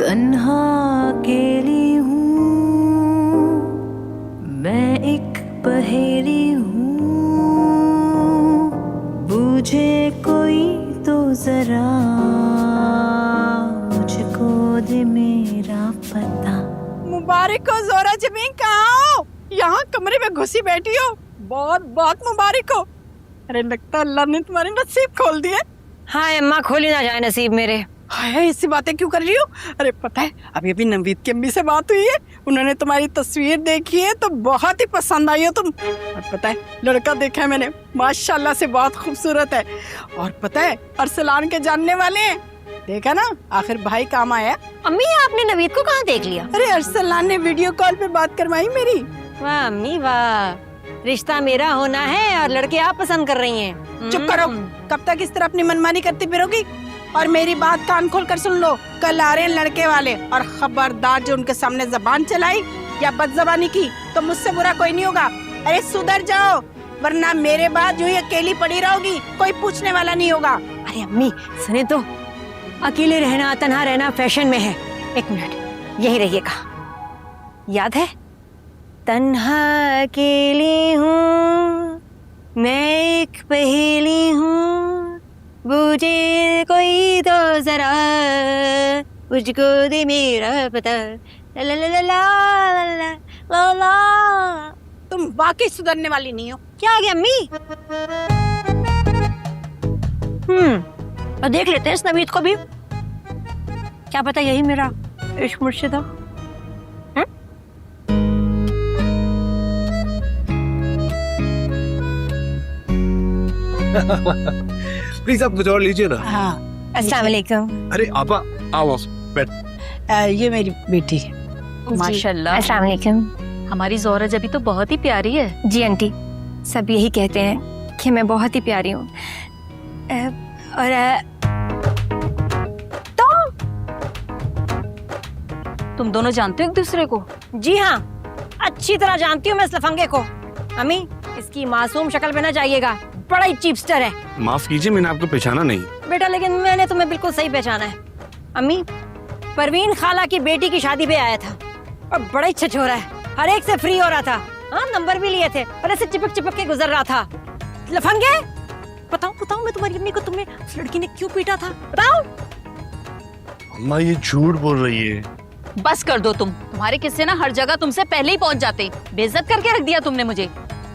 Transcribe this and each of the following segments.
तन्हा अकेली हूँ, मैं एक पहेली हूँ, बूझे कोई तो जरा मुझको दे मेरा पता। मुबारक हो जोरा जमीन, कहाँ हो? यहाँ कमरे में घुसी बैठी हो। बहुत बहुत मुबारक हो। अरे लगता अल्लाह ने तुम्हारे नसीब खोल दिए। हाँ अम्मा, खोली ना जाए नसीब मेरे। हाय ऐसी बातें क्यों कर रही हो? अरे पता है अभी अभी नवीद की अम्मी से बात हुई है, उन्होंने तुम्हारी तस्वीर देखी है तो बहुत ही पसंद आई हो तुम। और पता है लड़का देखा है मैंने, माशाल्लाह से बहुत खूबसूरत है। और पता है अरसलान के जानने वाले हैं, देखा ना आखिर भाई काम आया। अम्मी आपने नवीद को कहाँ देख लिया? अरे अरसलान ने वीडियो कॉल पे बात करवाई मेरी। वाह अम्मी वाह, रिश्ता मेरा होना है और लड़के आप पसंद कर रही हैं। चुप करो, कब तक इस तरह अपनी मनमानी करती फिरोगी? और मेरी बात कान खोल कर सुन लो, कल आ रहे हैं लड़के वाले, और खबरदार जो उनके सामने जबान चलाई या बदजबानी की तो मुझसे बुरा कोई नहीं होगा। अरे सुधर जाओ, वरना मेरे बाद यूं ही अकेली पड़ी रहोगी, कोई पूछने वाला नहीं होगा। अरे अम्मी सुने तो, अकेले रहना तन्हा रहना फैशन में है। एक मिनट यही रहिएगा, याद है? तन्हा अकेली हूँ, मैं एक पहेली हूँ, बूझे कोई तो जरा मुझको दे मेरा पता। ला ला ला ला ला ला ला ला। तुम वाकई सुधरने वाली नहीं हो। क्या आ गया अम्मी? और देख लेते हैं इस नवीद को भी, क्या पता यही मेरा इश्क मुर्शिद हो। प्लीज आप कुछ और लीजिए ना। हाँ अस्सलाम वालेकुम। अरे आपा आओ बैठ। ये मेरी बेटी है। माशाल्लाह। अस्सलाम वालेकुम। हमारी जोरा जबी तो बहुत ही प्यारी है। जी आंटी, सब यही कहते हैं कि मैं बहुत ही प्यारी हूँ। और तुम दोनों जानते हो एक दूसरे को? जी हाँ, अच्छी तरह जानती हूँ मैं इस लफंगे को। अम्मी इसकी मासूम शक्ल पे ना जाइएगा, बड़ा ही चीपस्टर है। माफ कीजिए, मैंने आपको पहचाना नहीं। बेटा लेकिन मैंने तुम्हें बिल्कुल सही पहचाना है। अम्मी परवीन खाला की बेटी की शादी पे आया था और बड़ा ही छछोरा है, हर एक से फ्री हो रहा था। हाँ नंबर भी लिए थे और ऐसे चिपक चिपक के गुजर रहा था। लफंगे बताओ बताओ, मैं तुम्हारी अम्मी को तुमने उस लड़की ने क्यों पीटा था? बताओ। अम्मा ये झूठ बोल रही है। बस कर दो तुम, तुम्हारे किस्से ना हर जगह तुमसे पहले ही पहुंच जाते। बेइज्जत करके रख दिया तुमने मुझे।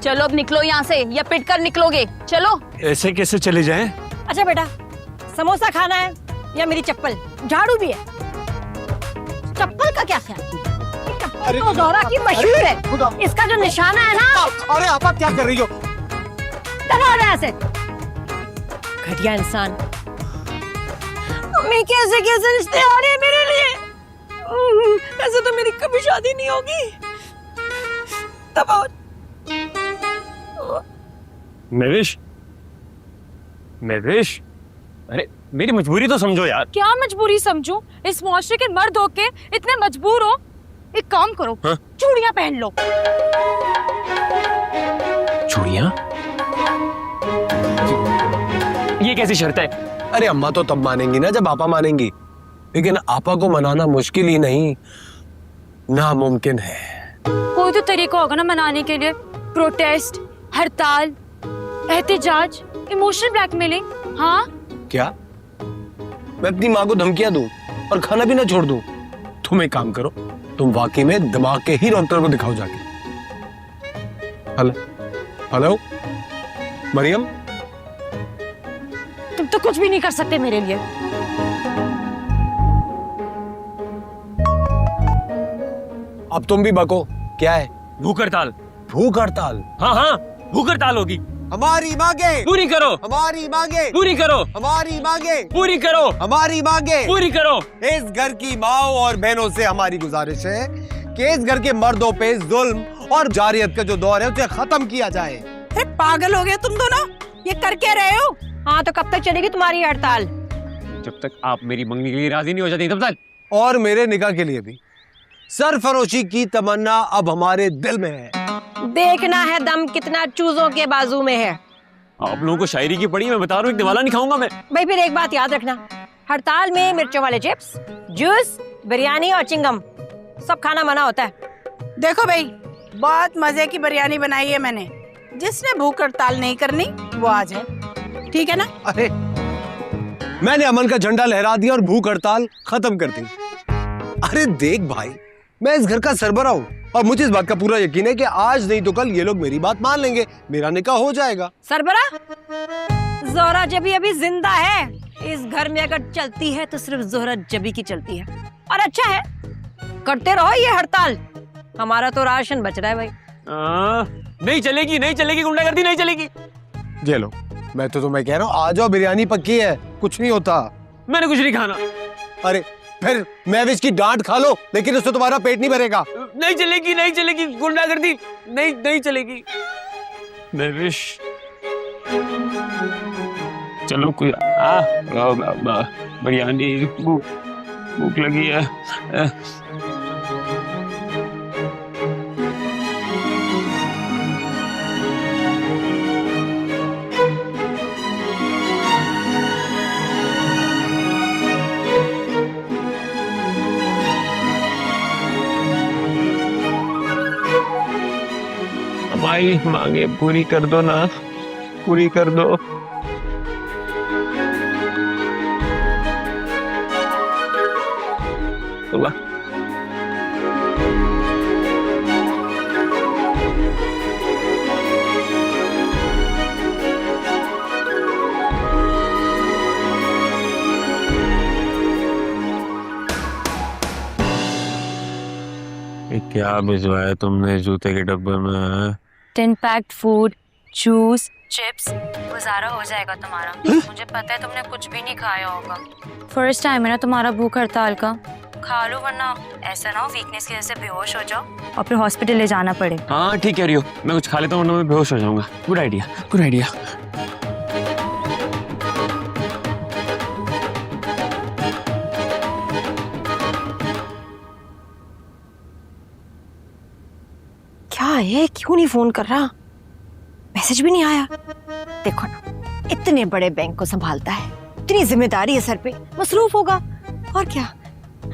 चलो अब निकलो यहाँ से, या पिट कर निकलोगे? चलो। ऐसे कैसे चले जाएं? अच्छा बेटा, समोसा खाना है या मेरी चप्पल? झाड़ू भी है। चप्पल का क्या ख्याल? चप्पल तो जोरा की मशहूर है, इसका जो निशाना है ना। अरे आपा क्या कर रही हो? दबा दे ऐसे, घटिया इंसान। मम्मी कैसे कैसे रिश्ते आ रहे हैं मेरे लिए? ऐसे तो मेरी कभी शादी नहीं होगी। दबाओ। महविश, महविश, अरे मेरी मजबूरी तो समझो यार। क्या मजबूरी समझूं? इस मुआशरे के मर्द होके इतने मजबूर हो? एक काम करो, चूड़ियां पहन लो। चूड़ियां? ये कैसी शर्त है? अरे अम्मा तो तब मानेंगी ना जब आपा मानेंगी, लेकिन आपा को मनाना मुश्किल ही नहीं नामुमकिन है। कोई तो तरीका होगा ना मनाने के लिए। प्रोटेस्ट, हड़ताल, एहतिजाज, इमोशनल ब्लैकमेलिंग। हाँ क्या मैं अपनी माँ को धमकियां दूं और खाना भी ना छोड़ दूं? तुम एक काम करो, तुम वाकई में दिमाग के ही डॉक्टर को दिखाओ जाके। हेलो हेलो मरियम, तुम तो कुछ भी नहीं कर सकते मेरे लिए। अब तुम भी बको। क्या है? भूख हड़ताल। भूख हड़ताल? हाँ हाँ भूख हड़ताल होगी। हमारी मांगे पूरी करो, हमारी मांगे पूरी करो, हमारी मांगे पूरी करो, हमारी मांगे पूरी करो। इस घर की माओ और बहनों से हमारी गुजारिश है कि इस घर के मर्दों पे जुल्म और जारियत का जो दौर है उसे खत्म किया जाए। अरे पागल हो गए तुम दोनों, ये कर क्या रहे हो? हाँ तो कब तक चलेगी तुम्हारी हड़ताल? जब तक आप मेरी मंगनी के लिए राजी नहीं हो जाती तब तक। और मेरे निकाह के लिए भी। सरफरोशी की तमन्ना अब हमारे दिल में है। देखना है दम कितना चूजों के बाजू में है। आप लोगों को शायरी की पड़ी, मैं बता रहा हूँ एक दिवाला नहीं खाऊंगा मैं। भाई फिर एक बात याद रखना, हड़ताल में मिर्चों वाले चिप्स, जूस, बिरयानी और चिंगम सब खाना मना होता है। देखो भाई, बहुत मजे की बिरयानी बनाई है मैंने। जिसने भूख हड़ताल नहीं करनी वो आ जाए, ठीक है ना? अरे मैंने अमन का झंडा लहरा दिया और भूख हड़ताल खत्म कर दी। अरे देख भाई, मैं इस घर का सरबरा हूँ और मुझे इस बात का पूरा यकीन है कि आज नहीं तो कल ये लोग मेरी बात मान लेंगे, मेरा निकाह हो जाएगा। सरबरा, जोहरा जबी अभी जिंदा है। इस घर में अगर चलती है तो सिर्फ जोहरा जबी की चलती है। और अच्छा है, करते रहो ये हड़ताल, हमारा तो राशन बच रहा है भाई। नहीं चलेगी, नहीं चलेगी, गुंडागर्दी नहीं चलेगी। ये लो, मैं तो तुम्हें कह रहा हूँ, आ जाओ, बिरयानी पक्की है, कुछ नहीं होता। मैंने कुछ नहीं खाना। अरे फिर मैं इसकी डांट खा लो, लेकिन उससे तुम्हारा पेट नहीं भरेगा। नहीं चलेगी, नहीं चलेगी, गुंडागर्दी नहीं, नहीं चलेगी। महविश, चलो कोई बिरयानी, भूख लगी है। हमारी मांगे पूरी कर दो ना, पूरी कर दो। अल्लाह, क्या भिजवाया तुमने जूते के डब्बे में? 10 पैक्ड फूड, जूस, चिप्स, गुजारा हो जाएगा तुम्हारा। मुझे पता है तुमने कुछ भी नहीं खाया होगा। फर्स्ट टाइम है ना तुम्हारा भूख हड़ताल का, खा लो वरना ऐसा ना हो वीकनेस की वजह से बेहोश हो जाओ और फिर हॉस्पिटल ले जाना पड़े। हाँ ठीक कह रही हो, मैं कुछ खा लेता हूँ वरना मैं बेहोश हो जाऊंगा। Good idea, good idea. क्या है, क्यों नहीं फोन कर रहा? मैसेज भी नहीं आया। देखो ना, इतने बड़े बैंक को संभालता है, इतनी जिम्मेदारी है सर पे, मसरूफ होगा। और क्या,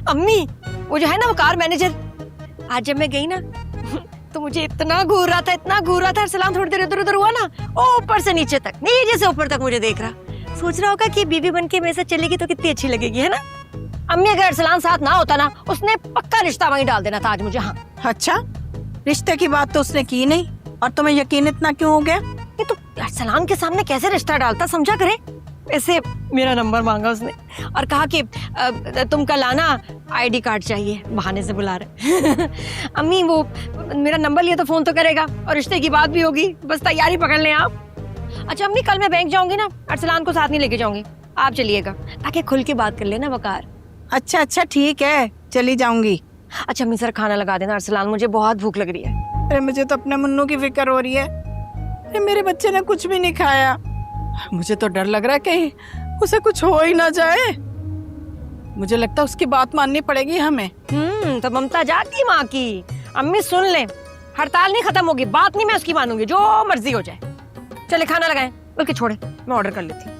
अम्मी वो जो है ना वो कार मैनेजर, आज जब मैं गई ना तो मुझे इतना घूर रहा था, इतना घूर रहा था। अरसलान थोड़ी देर इधर उधर हुआ ना, ऊपर से नीचे तक, नीचे से ऊपर तक मुझे देख रहा, सोच रहा होगा कि बीबी बन के मेरे साथ चलेगी तो कितनी अच्छी लगेगी, है ना? अम्मी अगर अरसलान साथ ना होता ना, उसने पक्का रिश्ता वहीं डाल देना था आज मुझे। हाँ अच्छा, रिश्ते की बात तो उसने की नहीं और तुम्हें यकीन इतना क्यों हो गया? ये तो अरसलान के सामने कैसे रिश्ता डालता, समझा करे। ऐसे मेरा नंबर मांगा उसने और कहा कि तुम कल आना, आईडी कार्ड चाहिए, बहाने से बुला रहे। अम्मी वो मेरा नंबर लिया तो फोन तो करेगा और रिश्ते की बात भी होगी, बस तैयारी पकड़ लें आप। अच्छा अम्मी, कल मैं बैंक जाऊंगी ना, अरसलान को साथ नहीं लेके जाऊंगी, आप चलिएगा ताकि खुल के बात कर लेना वकार। अच्छा अच्छा ठीक है, चली जाऊंगी। अच्छा अम्मी सर खाना लगा देना अरसलान, मुझे बहुत भूख लग रही है। अरे मुझे तो अपने मुन्नू की फिक्र हो रही है। अरे मेरे बच्चे ने कुछ भी नहीं खाया, मुझे तो डर लग रहा है कहीं उसे कुछ हो ही ना जाए। मुझे लगता है उसकी बात माननी पड़ेगी हमें। तो ममता जाती माँ की। अम्मी सुन ले, हड़ताल नहीं खत्म होगी, बात नहीं मैं उसकी मानूंगी, जो मर्जी हो जाए। चले खाना लगाएं, बल्कि छोड़े मैं ऑर्डर कर लेती हूँ।